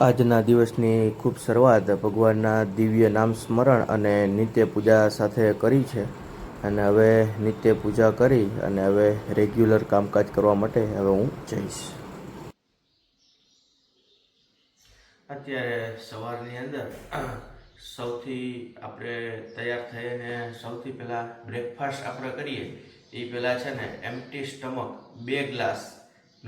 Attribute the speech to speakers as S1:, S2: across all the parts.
S1: આજના દિવસની ખૂબ શરૂઆત ભગવાનના દિવ્ય નામ સ્મરણ અને નિત્ય પૂજા સાથે કરી છે. અને હવે નિત્ય પૂજા કરી અને હવે રેગ્યુલર કામકાજ કરવા માટે હવે હું જઈશ. અત્યારે સવારની અંદર સૌથી આપણે તૈયાર થઈને સૌથી પહેલાં બ્રેકફાસ્ટ આપણે કરીએ એ પહેલાં છે ને empty stomach 2 glass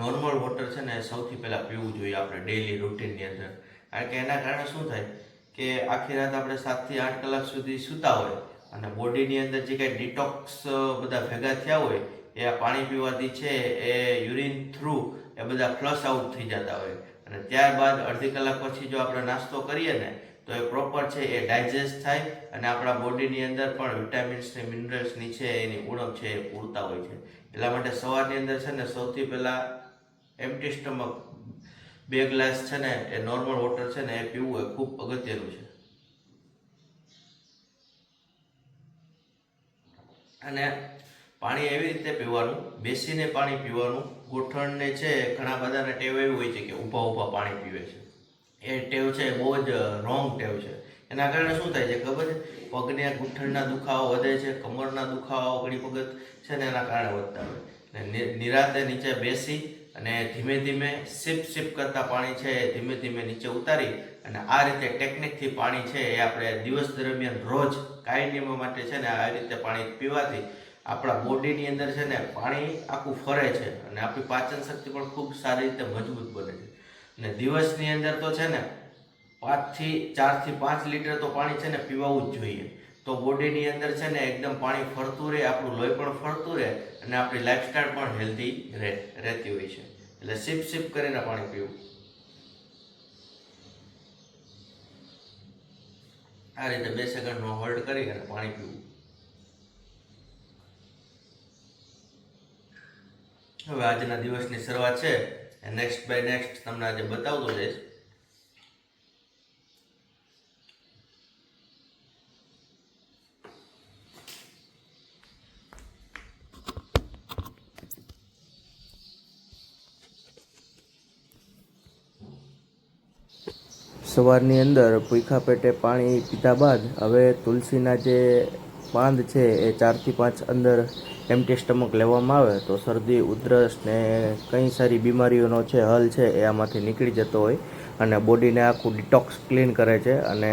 S1: normal water છે ને સૌથી પહેલાં પીવું જોઈએ આપણે ડેઇલી રૂટીનની અંદર. કારણ કે એના કારણે શું થાય કે આખી રાત આપણે 7 થી 8 કલાક સુધી સૂતા હોય અને બોડીની અંદર જે કંઈ ડિટોક્સ બધા ભેગા થયા હોય એ આ પાણી પીવાથી છે એ યુરિન થ્રુ એ બધા ફ્લશ આઉટ થઈ જતા હોય. અને ત્યારબાદ અડધી કલાક પછી જો આપણે નાસ્તો કરીએ ને તો એ પ્રોપર છે એ ડાયજેસ્ટ થાય અને આપણા બોડીની અંદર પણ વિટામિન્સ ને મિનરલ્સની છે એની ઉણપ છે એ પૂરતા હોય છે. એટલા માટે સવારની અંદર છે ને સૌથી પહેલાં એમ્પ્ટી સ્ટમક 2 ગ્લાસ છે ને એ નોર્મલ વોટર છે ને એ પીવું એ ખૂબ અગત્યનું છે. અને પાણી એવી રીતે પીવાનું, બેસીને પાણી પીવાનું. ગોઠણને છે ઘણા બધાને ટેવ એવી હોય છે કે ઊભા પાણી પીવે છે. એ ટેવ છે બહુ જ રોંગ ટેવ છે. એના કારણે શું થાય છે ખબર છે? પગને ગૂંઠણના દુખાવા વધે છે, કમરના દુખાવા ઘણી વખત છે ને એના કારણે વધતા હોય. નિરાતે નીચે બેસી અને ધીમે ધીમે સિપ કરતા પાણી છે એ ધીમે ધીમે નીચે ઉતારી અને આ રીતે ટેકનિકથી પાણી છે એ આપણે દિવસ દરમિયાન રોજ કાયમ માટે છે ને આ રીતે પાણી પીવાથી આપણા બોડીની અંદર છે ને પાણી આખું ફરે છે અને આપણી પાચન શક્તિ પણ ખૂબ સારી રીતે મજબૂત બને છે. અને દિવસની અંદર તો છે ને 4 થી 5 લીટર તો પાણી છે ને પીવાવું જ જોઈએ. તો બોડીની અંદર છે ને એકદમ પાણી ફરતું રહે, આપણું લોહી પણ ફરતું રહે અને આપણી લાઈફસ્ટાઈલ પણ હેલ્ધી રહેતી હોય છે. એટલે સિપ કરીને પાણી પીવું. આ રીતે 2 સેકન્ડનો હોલ્ડ કરી અને પાણી પીવું. હવે આજના દિવસની શરૂઆત છે નેક્સ્ટ બાય નેક્સ્ટ તમને આજે બતાવતો જઈશ. સવારની અંદર ભૂખ્યા પેટે પાણી પીધા બાદ હવે તુલસીના જે પાંદ છે એ 4 થી 5 અંદર એમ્પ્ટી સ્ટમક લેવામાં આવે તો શરદી, ઉધરસ ને કઈ સારી બીમારીઓનો છે હલ છે એ આમાંથી નીકળી જતો હોય અને બોડીને આખું ડિટોક્સ ક્લીન કરે છે અને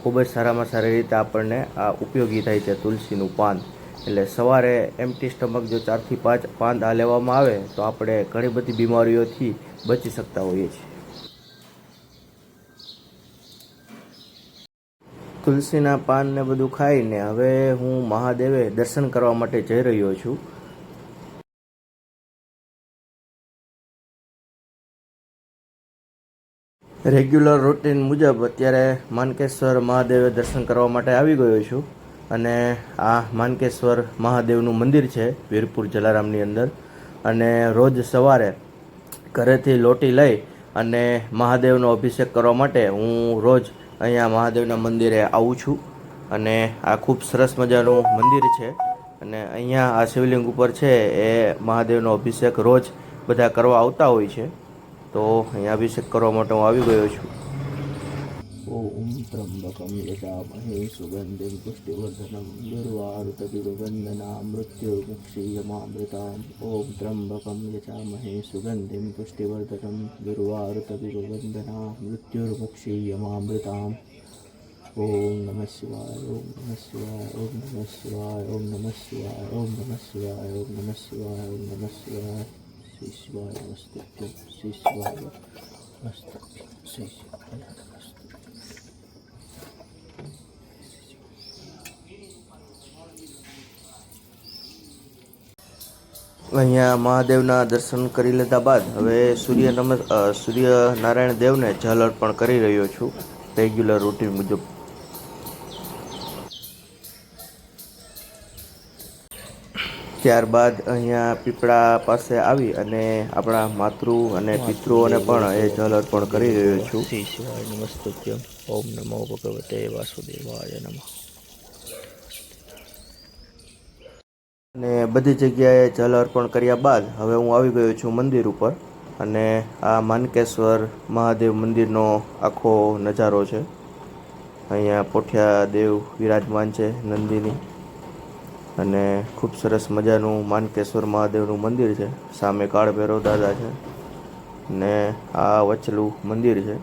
S1: ખૂબ જ સારામાં સારી રીતે આપણને આ ઉપયોગી થાય છે તુલસીનું પાન. એટલે સવારે એમ્પ્ટી સ્ટમક જો 4 થી 5 પાન આ લેવામાં આવે તો આપણે ઘણી બધી બીમારીઓથી બચી શકતા હોઈએ છીએ. તુલસીના પાન ને બધું ખાઈને હવે હું મહાદેવે દર્શન કરવા માટે જઈ રહ્યો છું. રેગ્યુલર રૂટીન મુજબ અત્યારે માનકેશ્વર મહાદેવે દર્શન કરવા માટે આવી ગયો છું. અને આ માનકેશ્વર મહાદેવનું મંદિર છે વીરપુર જલારામની અંદર. અને રોજ સવારે ઘરેથી લોટી લઈ અને મહાદેવનો અભિષેક કરવા માટે હું રોજ અહીંયા મહાદેવના મંદિરે આવું છું. અને આ ખૂબ સરસ મજાનું મંદિર છે અને અહીંયા આ શિવલિંગ ઉપર છે એ મહાદેવનો અભિષેક રોજ બધા કરવા આવતા હોય છે. તો અહીંયા અભિષેક કરવા માટે હું આવી ગયો છું. ઓમ ત્રંબકમ યજામહે સુગંધિમ પુષ્ટિવર્ધનમ ઉર્વારુકમિવ મૃત્યુર્મુક્ષીયમામૃતામ. ઓમ ત્રંબકમ યજામહે સુગંધિમ પુષ્ટિવર્ધનમ ઉર્વારુકમિવ મૃત્યુર્મુક્ષીયમામૃતામ. ઓમ નમઃ શિવાય, ઓમ નમઃ શિવાય, ઓમ નમઃ શિવાય, ઓમ નમઃ શિવાય, ઓમ નમઃ શિવાય, ઓમ નમઃ શિવાય, ઓમ નમઃ શિવાય. શ્રી શિવાય નમસ્તુભ્યં, શ્રી શિવાય નમસ્તુભ્યં, શ્રી શિવાય નમસ્તુભ્યં. અહીંયા મહાદેવના દર્શન કરી લીધા બાદ હવે સૂર્યનારાયણ દેવને જલ અર્પણ કરી રહ્યો છું રેગ્યુલર રૂટીન મુજબ. ત્યારબાદ અહીંયા પીપળા પાસે આવી અને આપણા માતૃ અને પિતૃઓને પણ એ જલ અર્પણ કરી રહ્યો છું. શ્રી શિવાય નમસ્તુભ્યં. ઓમ નમો ભગવતે વાસુદેવાય નમઃ. અને બધી જગ્યાએ જલ અર્પણ કર્યા બાદ હવે હું આવી ગયો છું મંદિર ઉપર. અને આ માનકેશ્વર મહાદેવ મંદિરનો આખો નજારો છે. અહીંયા પોઠિયા દેવ વિરાજમાન છે નંદીની, અને ખૂબ સરસ મજાનું માનકેશ્વર મહાદેવનું મંદિર છે. સામે કાળભૈરવ દાદા છે ને આ વચલું મંદિર છે.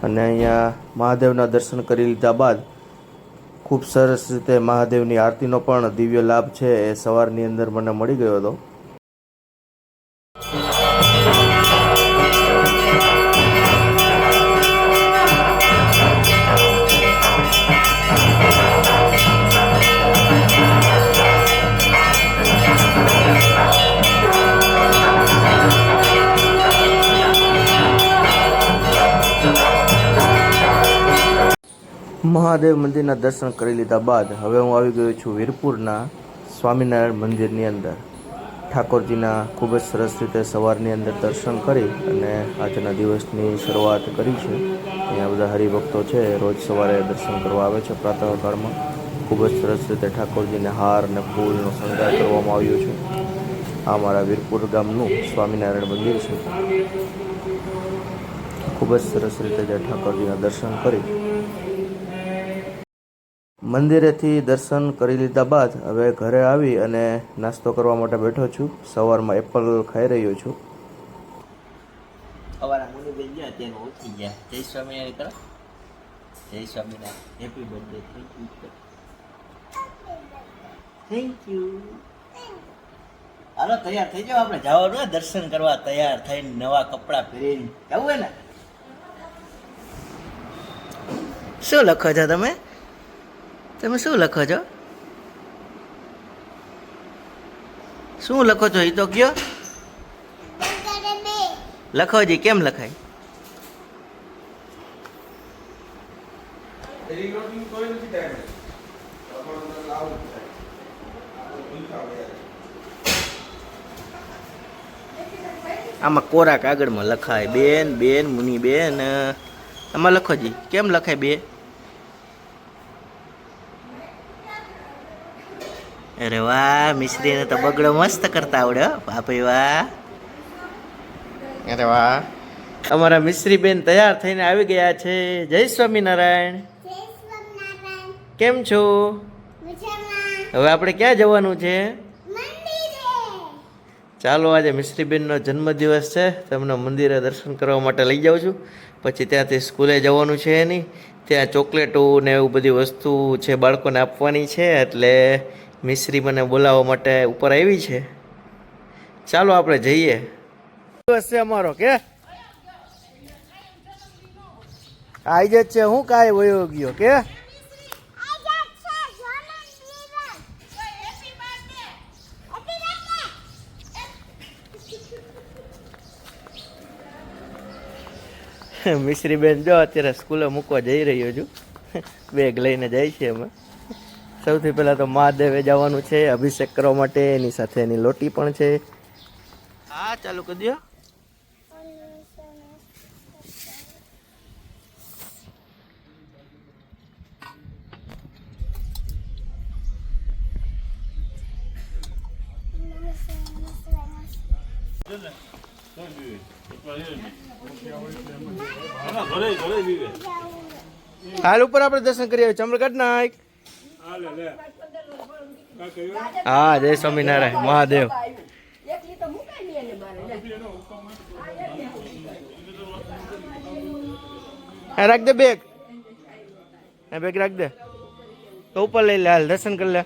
S1: અને અહીંયા મહાદેવના દર્શન કરી લીધા બાદ ખૂબ સરસ રીતે મહાદેવની આરતીનો પણ દિવ્ય લાભ છે એ સવારની અંદર મને મળી ગયો હતો. મહાદેવ મંદિરના દર્શન કરી લીધા બાદ હવે હું આવી ગયો છું વીરપુરના સ્વામિનારાયણ મંદિરની અંદર. ઠાકોરજીના ખૂબ જ સરસ રીતે સવારની અંદર દર્શન કરી અને આજના દિવસની શરૂઆત કરી છે. અહીંયા બધા હરિભક્તો છે રોજ સવારે દર્શન કરવા આવે છે પ્રાતઃકાળમાં. ખૂબ જ સરસ રીતે ઠાકોરજીને હાર અને ફૂલનો શણગાર કરવામાં આવ્યો છે. આ મારા વીરપુર ગામનું સ્વામિનારાયણ મંદિર છે. ખૂબ જ સરસ રીતે જે ઠાકોરજીના દર્શન કરી મંદિરેથી દર્શન કરી લીધા બાદ હવે ઘરે આવી અને નાસ્તો કરવા માટે બેઠો છું. સવારમાં એપલ ખાઈ રહ્યો છું.
S2: અમારા મુનિબેન ગયા અત્યારે ઉઠી ગયા. જય સ્વામિનારાયણ કરો. જય Swaminarayan. Happy birthday. Thank you. હાલો તૈયાર થઈ જાઓ, આપણે જવાનું દર્શન કરવા. તૈયાર થઈને નવા કપડાં પહેરીને જવું હોય ને. શું લખો છો તમે? તમે શું લખો છો? શું લખો છો એ તો કયો. લખો જી, કેમ લખાય? આમાં કોરા કાગળમાં લખાય. બેન બેન મુની બેન. આમાં લખો જી, કેમ લખાય બે? અરે વાહ, મિશ્રીને તો બગડો મસ્ત કરતા આવડે. બાપી વાહ. અરે વાહ, અમારા મિશ્રી બેન તૈયાર થઈને આવી ગયા છે. જય સ્વામિનારાયણ. કેમ છો? હવે આપણે ક્યાં જવાનું છે? ચાલો, આજે મિશ્રી બેનનો જન્મદિવસ છે. તમને મંદિરે દર્શન કરવા માટે લઈ જાઉં છું. પછી ત્યાંથી સ્કૂલે જવાનું છે નહીં. ત્યાં ચોકલેટો ને એવું બધી વસ્તુ છે બાળકોને આપવાની છે. એટલે મિશ્રી મને બોલાવવા માટે ઉપર આવી છે. ચાલો આપણે જઈએ. દિવસ છે અમારો કે આઈ જ છે. હું કાંઈ વયો ગયો કે મિશ્રી બેન જો અત્યારે સ્કૂલે મૂકવા જઈ રહ્યો છું. બેગ લઈને જાય છે અમે. સૌથી પહેલાં તો મહાદેવે જવાનું છે અભિષેક કરવા માટે. એની સાથે એની લોટી પણ છે. હા, ચાલુ કરી દો. હાલ ઉપર આપણે દર્શન કરી આવ્યું. ચમર કાઢ નાખ. હા, જય સ્વામિનારાયણ મહાદેવ. હા, રાખ દે બેગ. હા, બેગ રાખ દે. તો ઉપર લઈ લે. હાલ દર્શન કરી લે.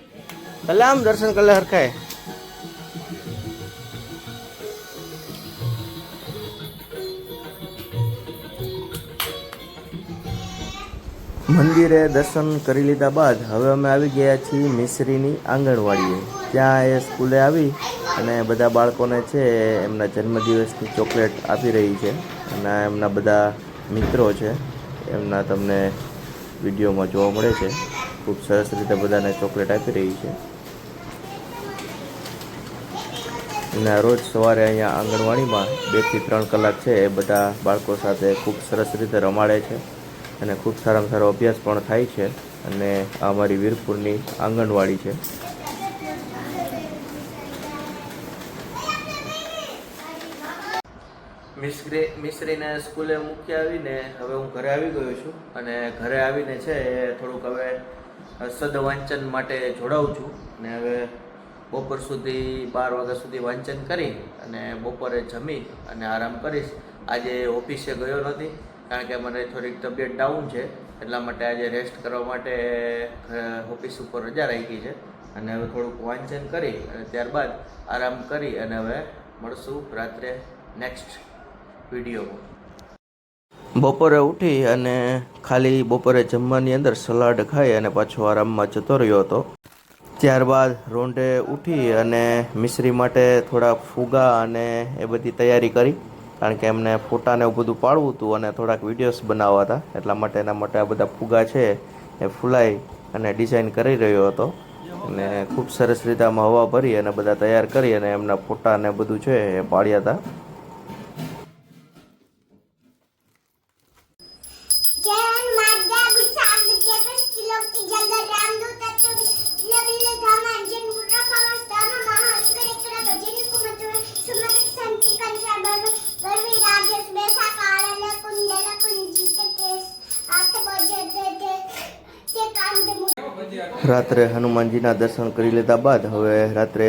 S2: ભલે આમ દર્શન કરી લે હરખાય. મંદિરે દર્શન કરી લીધા બાદ હવે અમે આવી ગયા છીએ મિશ્રીની આંગણવાડીએ. ત્યાં એ સ્કૂલે આવી અને બધા બાળકોને છે એમના જન્મદિવસની ચોકલેટ આપી રહી છે. અને એમના બધા મિત્રો છે એમના તમને વિડીયોમાં જોવા મળે છે. ખૂબ સરસ રીતે બધાને ચોકલેટ આપી રહી છે. અને રોજ સવારે અહીંયા આંગણવાડીમાં 2 થી 3 કલાક છે એ બધા બાળકો સાથે ખૂબ સરસ રીતે રમાડે છે. અને ખૂબ સારામાં સારો અભ્યાસ પણ થાય છે. અને આ અમારી વીરપુરની આંગણવાડી છે. મિશ્રીને સ્કૂલે મૂકી આવીને હવે હું ઘરે આવી ગયો છું અને ઘરે આવીને છે એ થોડુંક હવે સદવાંચન માટે જોડાઉં છું અને હવે બપોર સુધી 12 વાગ્યા સુધી વાંચન કરી અને બપોરે જમી અને આરામ કરીશ. આજે ઓફિસે ગયો નથી કારણ કે મને થોડીક તબિયત ડાઉન છે, એટલા માટે આજે રેસ્ટ કરવા માટે ઓફિસ ઉપર રજા રાખી છે અને હવે થોડુંક વાંચન કરી અને ત્યારબાદ આરામ કરી અને હવે મળશું રાત્રે નેક્સ્ટ વિડીયોમાં. બપોરે ઉઠી અને ખાલી બપોરે જમવાની અંદર સલાડ ખાઈ અને પાછો આરામમાં જતો રહ્યો હતો. ત્યારબાદ રોંઢે ઉઠી અને મિશ્રી માટે થોડા ફુગા અને એ બધી તૈયારી કરી, કારણ કે એમને ફોટાને એવું બધું પાડવું હતું અને થોડાક વિડીયોઝ બનાવવા હતા, એટલા માટે એના માટે આ બધા ફુગા છે એ ફૂલાઈ અને ડિઝાઇન કરી રહ્યો હતો અને ખૂબ સરસ રીતે આમાં હવા ભરી અને બધા તૈયાર કરી અને એમના ફોટા ને બધું છે એ પાડ્યા હતા. રાત્રે હનુમાનજીના દર્શન કરી લીધા બાદ હવે રાત્રે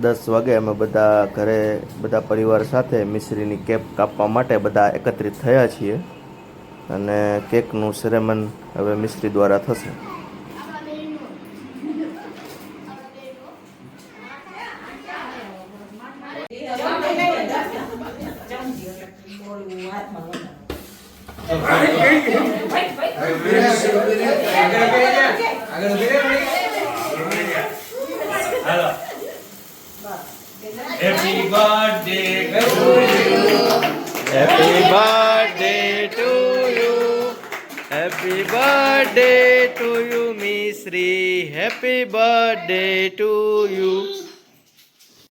S2: 10 વાગે અમે બધા ઘરે બધા પરિવાર સાથે મિશ્રીની કેક કાપવા માટે બધા એકત્રિત થયા છીએ અને કેકનું સેરેમન હવે મિશ્રી દ્વારા થશે.
S3: Happy birthday to you.
S2: Happy birthday to you. Happy birthday to you, Misri. Happy birthday to you.